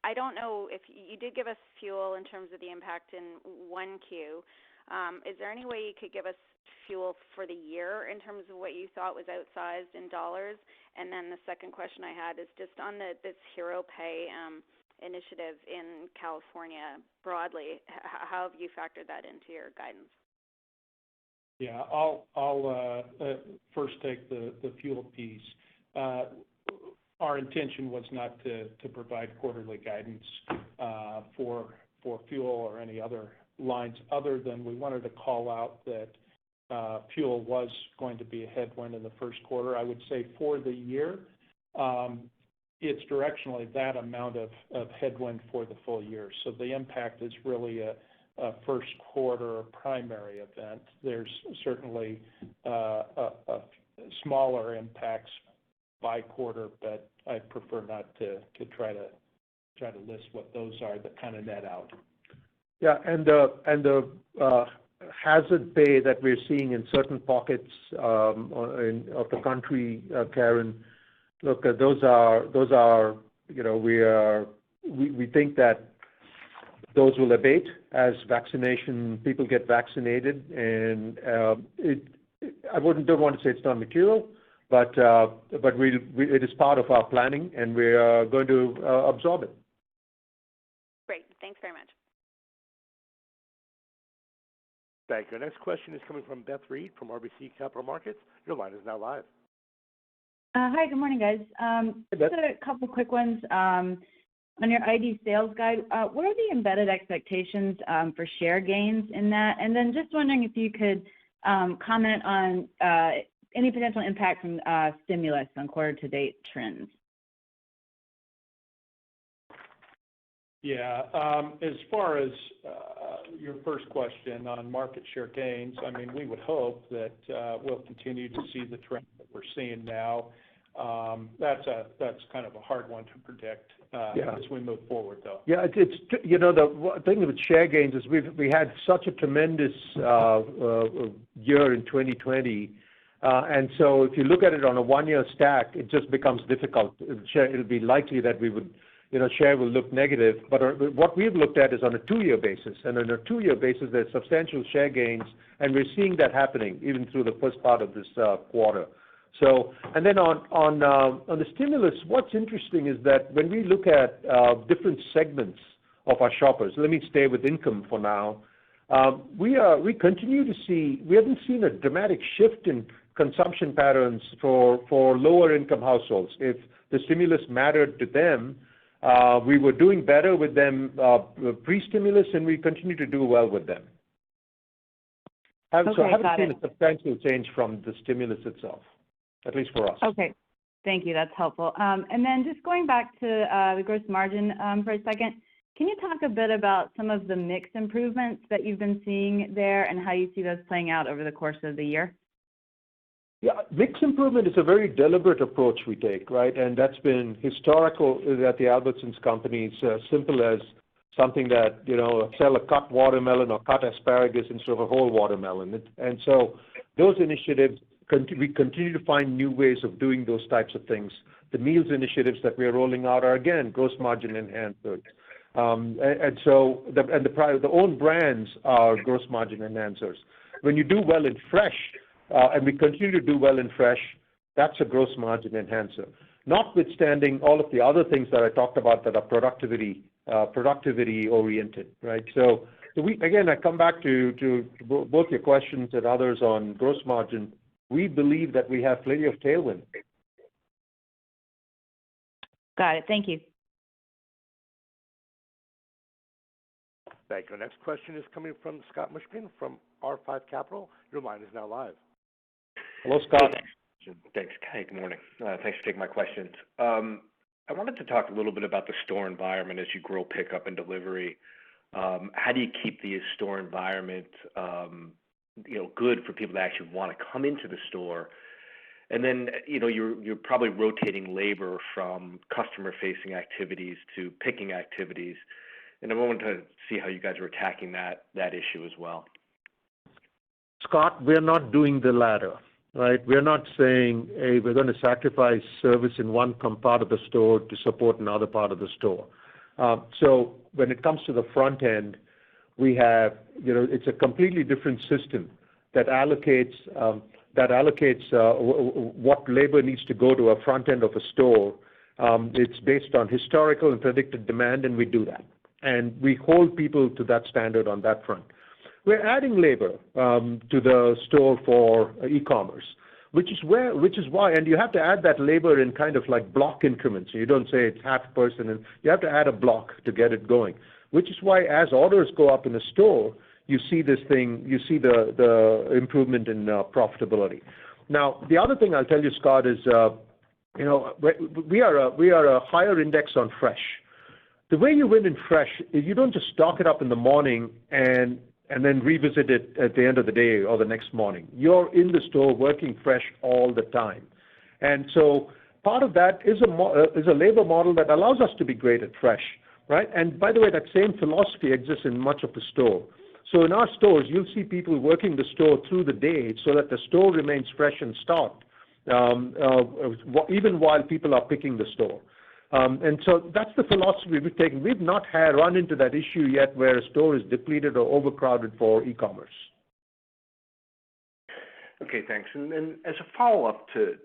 I don't know if you did give us fuel in terms of the impact in 1Q. Is there any way you could give us fuel for the year in terms of what you thought was outsized in dollars? And then the second question I had is just on this Hero Pay initiative in California broadly. How have you factored that into your guidance? Yeah, I'll first take the fuel piece. Our intention was not to provide quarterly guidance for fuel or any other lines, other than we wanted to call out that fuel was going to be a headwind in the first quarter. I would say for the year, it's directionally that amount of headwind for the full year. So the impact is really a first quarter primary event. There's certainly smaller impacts by quarter, but I prefer not to try to list what those are that kind of net out. Yeah, and the hazard pay that we're seeing in certain pockets of the country, Karen. Look, those are we think that those will abate as people get vaccinated, and I don't want to say it's not material, but it is part of our planning, and we are going to absorb it. Great. Thanks very much. Thank you. Our next question is coming from Beth Reed from RBC Capital Markets. Your line is now live. Hi, good morning, guys. Just a couple quick ones. On your ID sales guide, what are the embedded expectations for share gains in that? And then just wondering if you could comment on any potential impact from stimulus on quarter-to-date trends. Yeah, as far as your first question on market share gains, I mean, we would hope that we'll continue to see the trend that we're seeing now. That's kind of a hard one to predict as we move forward, though. Yeah, the thing with share gains is we had such a tremendous year in 2020, and so if you look at it on a one-year stack, it just becomes difficult. It'll be likely that we would. Share will look negative, but what we've looked at is on a two-year basis, and on a two-year basis, there's substantial share gains, and we're seeing that happening even through the first part of this quarter. So, and then on the stimulus, what's interesting is that when we look at different segments of our shoppers, let me stay with income for now. We continue to see. We haven't seen a dramatic shift in consumption patterns for lower income households. If the stimulus mattered to them, we were doing better with them pre-stimulus, and we continue to do well with them. So I haven't seen a substantial change from the stimulus itself, at least for us. Okay, thank you. That's helpful. And then just going back to the gross margin for a second, can you talk a bit about some of the mix improvements that you've been seeing there and how you see those playing out over the course of the year? Yeah, mix improvement is a very deliberate approach we take, right? And that's been historical at the Albertsons Company. It's simple as something that, sell a cut watermelon or cut asparagus instead of a whole watermelon. And so those initiatives, we continue to find new ways of doing those types of things. The meals initiatives that we are rolling out are, again, gross margin enhancers. The own brands are gross margin enhancers. When you do well in fresh, and we continue to do well in fresh, that's a gross margin enhancer. Notwithstanding all of the other things that I talked about that are productivity oriented, right? So I come back to both your questions and others on gross margin. We believe that we have plenty of tailwind. Got it. Thank you. Thank you. Our next question is coming from Scott Mushkin from R5 Capital. Your line is now live. Hello, Scott. Thanks. Hey, good morning. Thanks for taking my questions. I wanted to talk a little bit about the store environment as you grow pickup and delivery. How do you keep the store environment, good for people to actually want to come into the store? And then, you're probably rotating labor from customer-facing activities to picking activities. And I wanted to see how you guys are attacking that issue as well. Scott, we're not doing the latter, right? We're not saying, hey, we're going to sacrifice service in one part of the store to support another part of the store. So when it comes to the front end, we have, it's a completely different system that allocates what labor needs to go to a front end of a store. It's based on historical and predicted demand, and we do that. And we hold people to that standard on that front. We're adding labor to the store for e-commerce, which is why, and you have to add that labor in kind of like block increments. You don't say it's half a person, and you have to add a block to get it going, which is why as orders go up in a store, you see the improvement in profitability. Now, the other thing I'll tell you, Scott, is, we are a higher index on fresh. The way you win in fresh is you don't just stock it up in the morning and then revisit it at the end of the day or the next morning. You're in the store working fresh all the time. And so part of that is a labor model that allows us to be great at fresh, right? And by the way, that same philosophy exists in much of the store. So in our stores, you'll see people working the store through the day so that the store remains fresh and stocked, even while people are picking the store. And so that's the philosophy we've taken. We've not run into that issue yet where a store is depleted or overcrowded for e-commerce. Okay, thanks. And as a follow-up to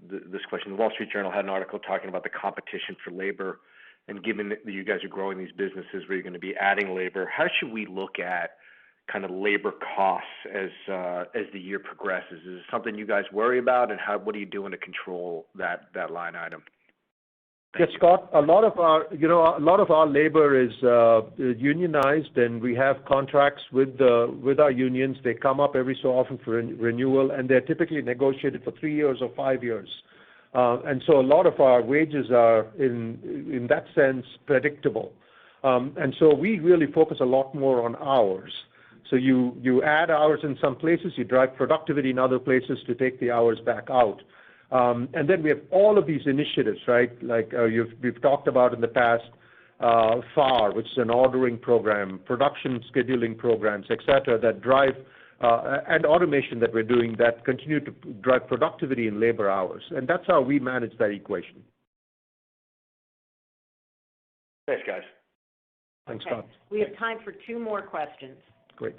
this question, the Wall Street Journal had an article talking about the competition for labor. And given that you guys are growing these businesses where you're going to be adding labor, how should we look at kind of labor costs as the year progresses? Is it something you guys worry about, and what are you doing to control that line item? Yes, Scott. A lot of our labor is unionized, and we have contracts with our unions. They come up every so often for renewal, and they're typically negotiated for 3 years or 5 years. And so a lot of our wages are, in that sense, predictable. And so we really focus a lot more on hours. So you add hours in some places, you drive productivity in other places to take the hours back out. And then we have all of these initiatives, right? Like we've talked about in the past, FAR, which is an ordering program, production scheduling programs, et cetera, that drive and automation that we're doing that continue to drive productivity in labor hours. And that's how we manage that equation. Thanks, guys. Thanks, Okay. Scott. We have time for 2 more questions. Great.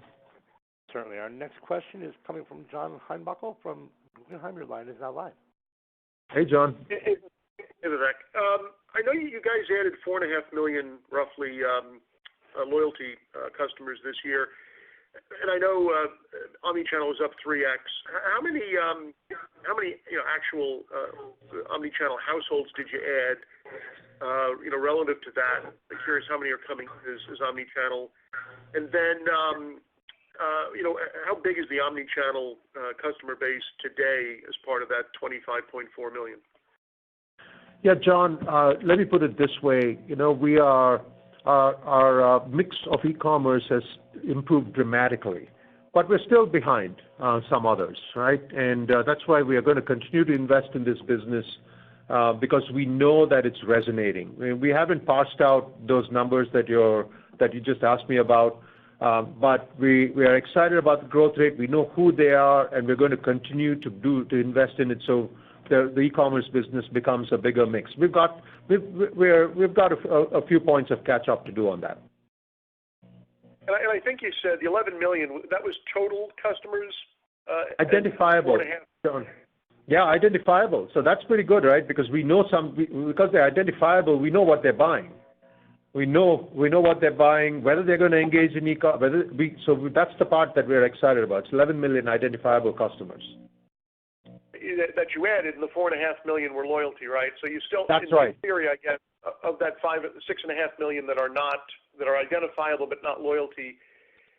Certainly. Our next question is coming from John Heinbockel from Guggenheim. Your line is now live. Hey, John. Hey, Vivek. I know you guys added 4.5 million, roughly, loyalty customers this year. And I know omnichannel was up 3x. How many actual omnichannel households did you add? Relative to that, I'm curious how many are coming as omnichannel, and then how big is the omnichannel customer base today as part of that 25.4 million? Yeah, John. Let me put it this way. Our mix of e-commerce has improved dramatically, but we're still behind some others, right? And that's why we are going to continue to invest in this business because we know that it's resonating. We haven't parsed out those numbers that you just asked me about, but we are excited about the growth rate. We know who they are, and we're going to continue to invest in it so the e-commerce business becomes a bigger mix. We've got a few points of catch up to do on that. And I think you said the 11 million, that was total customers? Identifiable. Yeah, identifiable. So that's pretty good, right? Because we know because they're identifiable, we know what they're buying. We know what they're buying, whether they're going to engage in e-commerce. So that's the part that we're excited about. It's 11 million identifiable customers. That you added, and the 4.5 million were loyalty, right? So you still, that's right. In theory, I guess, of that 6.5 million that are identifiable but not loyalty.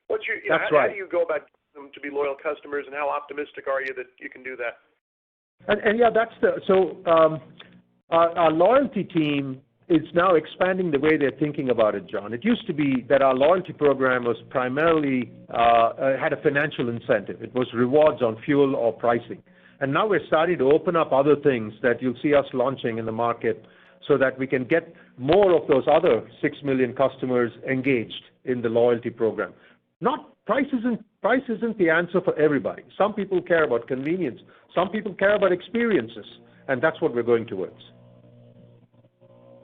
How do you go about them to be loyal customers, and how optimistic are you that you can do that? And yeah, our loyalty team is now expanding the way they're thinking about it, John. It used to be that our loyalty program was primarily had a financial incentive. It was rewards on fuel or pricing. And now we're starting to open up other things that you'll see us launching in the market so that we can get more of those other 6 million customers engaged in the loyalty program. Price isn't the answer for everybody. Some people care about convenience. Some people care about experiences. And that's what we're going towards.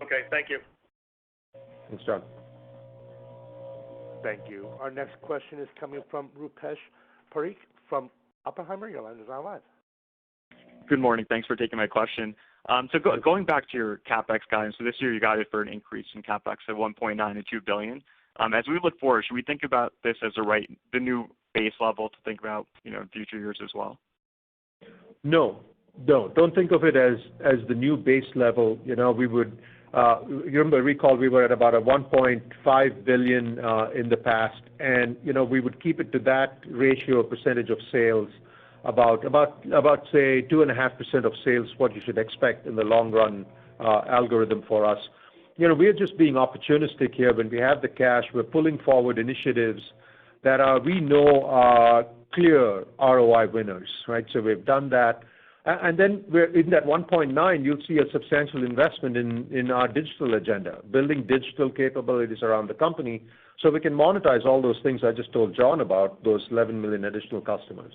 Okay, thank you. Thanks, John. Thank you. Our next question is coming from Rupesh Parikh from Oppenheimer. Your line is now live. Good morning. Thanks for taking my question. Going back to your CapEx guidance, so this year you guided for an increase in CapEx of 1.9 to $2 billion. As we look forward, should we think about this as the new base level to think about, future years as well? No. Don't think of it as the new base level. We would. Recall we were at about a 1.5 billion in the past, and we would keep it to that ratio percentage of sales. About say 2.5% of sales, what you should expect in the long run algorithm for us. We're just being opportunistic here. When we have the cash, we're pulling forward initiatives that we know are clear ROI winners, right? So we've done that. And then we're in that 1.9, you'll see a substantial investment in our digital agenda, building digital capabilities around the company so we can monetize all those things I just told John about, those 11 million additional customers.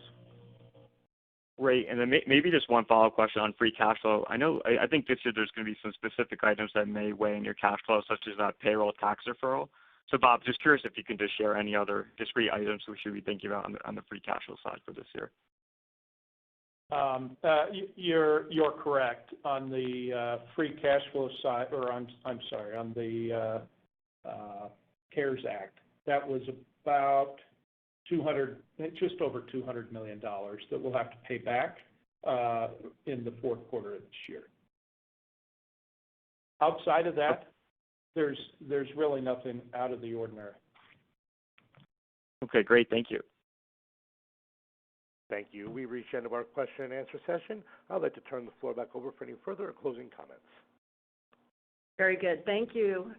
Great. And then maybe just one follow-up question on free cash flow. I think this year there's going to be some specific items that may weigh in your cash flow, such as that payroll tax deferral. So, Bob, just curious if you can just share any other discrete items we should be thinking about on the free cash flow side for this year. You're correct on the free cash flow side, or on the CARES Act. That was about just over $200 million that we'll have to pay back in the fourth quarter of this year. Outside of that, there's really nothing out of the ordinary. Okay, great. Thank you. Thank you. We reached the end of our question and answer session. I'd like to turn the floor back over for any further or closing comments. Very good. Thank you,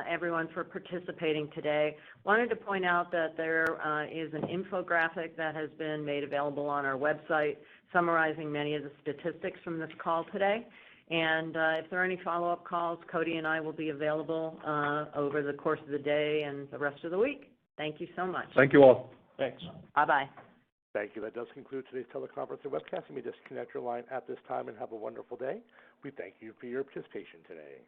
everyone, for participating today. Wanted to point out that there is an infographic that has been made available on our website summarizing many of the statistics from this call today. And if there are any follow-up calls, Cody and I will be available over the course of the day and the rest of the week. Thank you so much. Thank you all. Thanks. Bye-bye. Thank you. That does conclude today's teleconference and webcast. You may disconnect your line at this time and have a wonderful day. We thank you for your participation today.